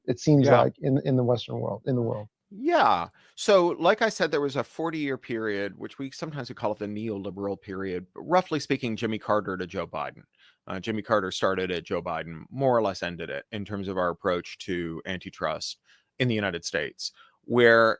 It seems Yeah. like in the Western world, in the world. Yeah. So, like I said, there was a 40-year period, which we sometimes we call it the neoliberal period. But roughly speaking, Jimmy Carter to Joe Biden. Jimmy Carter started it, Joe Biden more or less ended it in terms of our approach to antitrust in the United States, where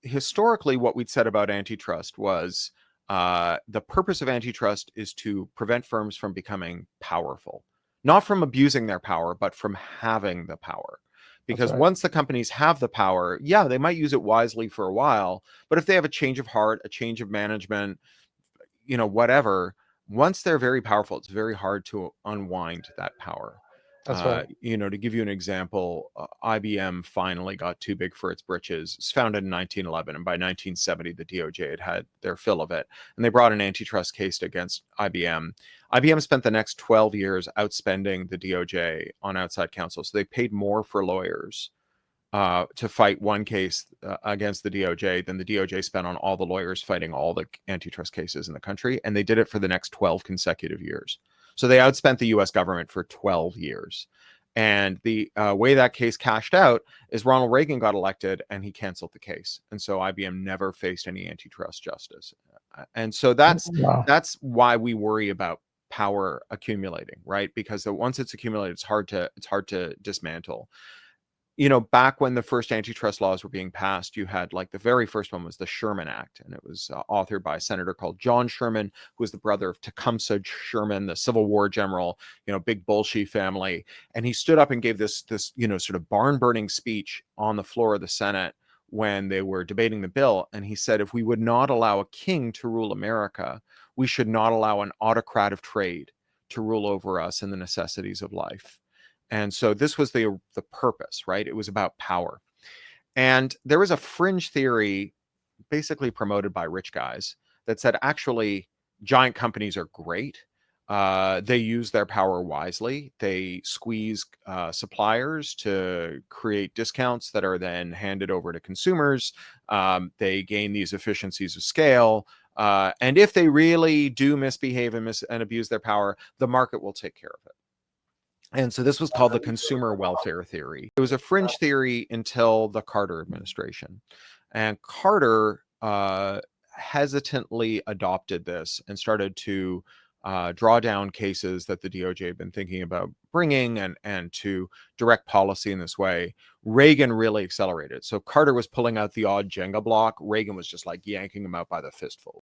historically what we'd said about antitrust was the purpose of antitrust is to prevent firms from becoming powerful, not from abusing their power, but from having the power. That's Because right. once the companies have the power, yeah, they might use it wisely for a while, but if they have a change of heart, a change of management, whatever, once they're very powerful, it's very hard to unwind that power. That's right. To give you an example, IBM finally got too big for its britches. It's founded in 1911, and by 1970, the DOJ had their fill of it, and they brought an antitrust case against IBM. IBM spent the next 12 years outspending the DOJ on outside counsel, so they paid more for lawyers to fight one case against the DOJ than the DOJ spent on all the lawyers fighting all the antitrust cases in the country. And they did it for the next 12 consecutive years. So they outspent the US government for 12 years. And the way that case cashed out is Ronald Reagan got elected and he canceled the case. And so IBM never faced any antitrust justice. And so Wow. that's why we worry about power accumulating, right? Because once it's accumulated, it's hard to dismantle. Back when the first antitrust laws were being passed, you had like the very first one was the Sherman Act, and it was authored by a senator called John Sherman, who was the brother of Tecumseh Sherman, the Civil War general, big Bolshevik family. And he stood up and gave this sort of barn burning speech on the floor of the Senate when they were debating the bill. And he said, if we would not allow a king to rule America, we should not allow an autocrat of trade to rule over us in the necessities of life. And so this was the purpose, right? It was about power. And there was a fringe theory basically promoted by rich guys that said actually giant companies are great. They use their power wisely. They squeeze suppliers to create discounts that are then handed over to consumers. They gain these efficiencies of scale. And if they really do misbehave and abuse their power, the market will take care of it. And so this was called the consumer welfare theory. It was a fringe theory until the Carter administration. And Carter hesitantly adopted this and started to draw down cases that the DOJ had been thinking about bringing and to direct policy in this way. Reagan really accelerated. So Carter was pulling out the odd Jenga block. Reagan was just like yanking him out by the fistful.